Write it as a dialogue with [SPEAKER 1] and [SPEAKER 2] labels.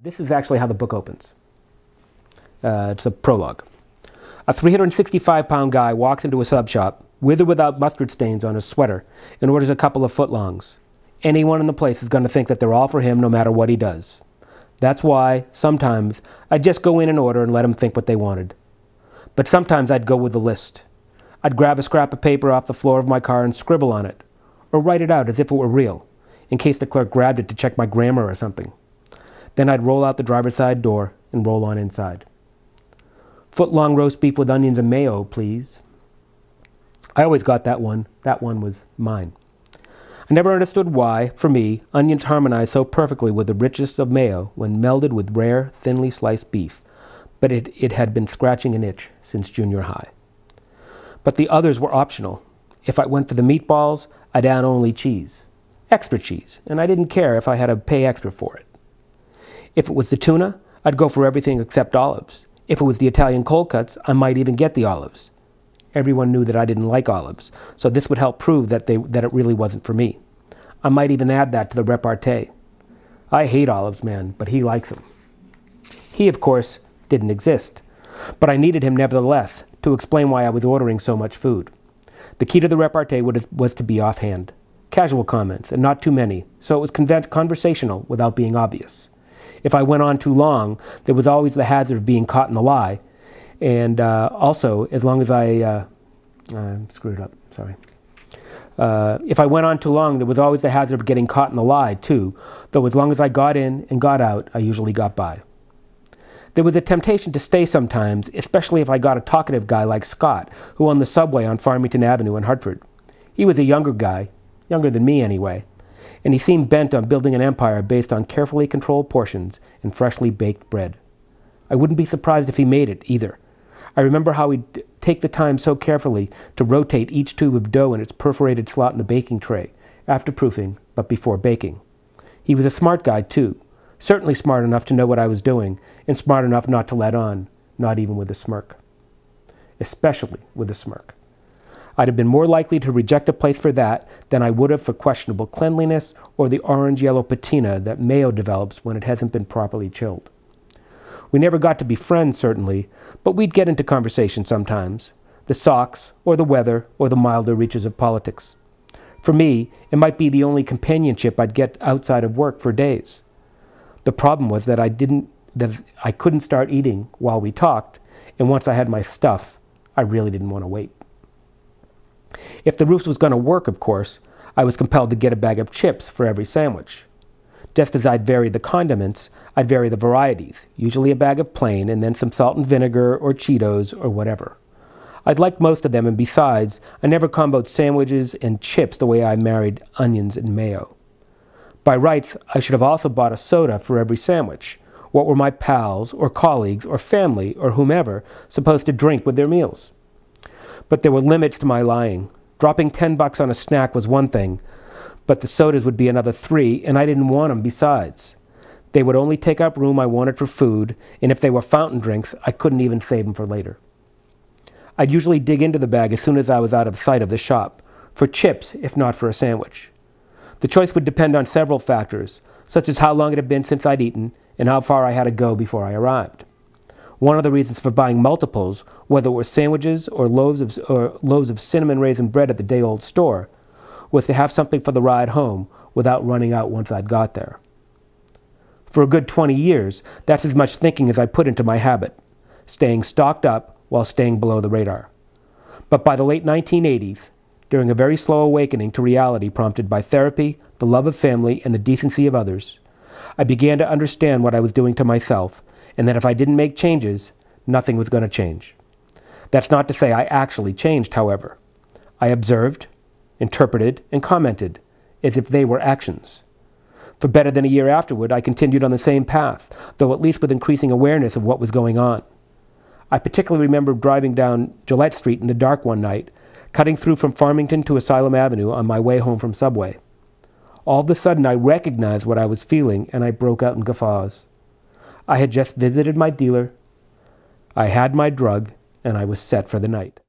[SPEAKER 1] This is actually how the book opens. It's a prologue. A 365-pound guy walks into a sub shop, with or without mustard stains on his sweater, and orders a couple of footlongs. Anyone in the place is going to think that they're all for him no matter what he does. That's why, sometimes, I'd just go in and order and let him think what they wanted. But sometimes I'd go with the list. I'd grab a scrap of paper off the floor of my car and scribble on it, or write it out as if it were real, in case the clerk grabbed it to check my grammar or something. Then I'd roll out the driver's side door and roll on inside. Foot-long roast beef with onions and mayo, please. I always got that one. That one was mine. I never understood why, for me, onions harmonize so perfectly with the richness of mayo when melded with rare, thinly sliced beef, but it had been scratching an itch since junior high. But the others were optional. If I went for the meatballs, I'd add only cheese. Extra cheese, and I didn't care if I had to pay extra for it. If it was the tuna, I'd go for everything except olives. If it was the Italian cold cuts, I might even get the olives. Everyone knew that I didn't like olives, so this would help prove that it really wasn't for me. I might even add that to the repartee. I hate olives, man, but he likes them. He, of course, didn't exist, but I needed him nevertheless to explain why I was ordering so much food. The key to the repartee was to be offhand. Casual comments, and not too many, so it was conversational without being obvious. If I went on too long, there was always the hazard of being caught in the lie. And also, as long as I screwed it up, sorry. If I went on too long, there was always the hazard of getting caught in the lie, too, though as long as I got in and got out, I usually got by. There was a temptation to stay sometimes, especially if I got a talkative guy like Scott, who owned the Subway on Farmington Avenue in Hartford. He was a younger guy, younger than me anyway, and he seemed bent on building an empire based on carefully controlled portions and freshly baked bread. I wouldn't be surprised if he made it, either. I remember how he'd take the time so carefully to rotate each tube of dough in its perforated slot in the baking tray, after proofing, but before baking. He was a smart guy, too, certainly smart enough to know what I was doing, and smart enough not to let on, not even with a smirk. Especially with a smirk. I'd have been more likely to reject a place for that than I would have for questionable cleanliness or the orange-yellow patina that mayo develops when it hasn't been properly chilled. We never got to be friends, certainly, but we'd get into conversation sometimes. The socks, or the weather, or the milder reaches of politics. For me, it might be the only companionship I'd get outside of work for days. The problem was that I couldn't start eating while we talked, and once I had my stuff, I really didn't want to wait. If the roof was going to work, of course, I was compelled to get a bag of chips for every sandwich. Just as I'd vary the condiments, I'd vary the varieties, usually a bag of plain and then some salt and vinegar or Cheetos or whatever. I'd liked most of them, and besides, I never comboed sandwiches and chips the way I married onions and mayo. By rights, I should have also bought a soda for every sandwich. What were my pals or colleagues or family or whomever supposed to drink with their meals? But there were limits to my lying. Dropping $10 on a snack was one thing, but the sodas would be another $3, and I didn't want them besides. They would only take up room I wanted for food, and if they were fountain drinks, I couldn't even save them for later. I'd usually dig into the bag as soon as I was out of sight of the shop, for chips if not for a sandwich. The choice would depend on several factors, such as how long it had been since I'd eaten, and how far I had to go before I arrived. One of the reasons for buying multiples, whether it were sandwiches or loaves of cinnamon raisin bread at the day-old store, was to have something for the ride home without running out once I'd got there. For a good 20 years, that's as much thinking as I put into my habit, staying stocked up while staying below the radar. But by the late 1980s, during a very slow awakening to reality prompted by therapy, the love of family, and the decency of others, I began to understand what I was doing to myself, and that if I didn't make changes, nothing was going to change. That's not to say I actually changed, however. I observed, interpreted, and commented, as if they were actions. For better than a year afterward, I continued on the same path, though at least with increasing awareness of what was going on. I particularly remember driving down Gillette Street in the dark one night, cutting through from Farmington to Asylum Avenue on my way home from Subway. All of a sudden, I recognized what I was feeling, and I broke out in guffaws. I had just visited my dealer, I had my drug, and I was set for the night.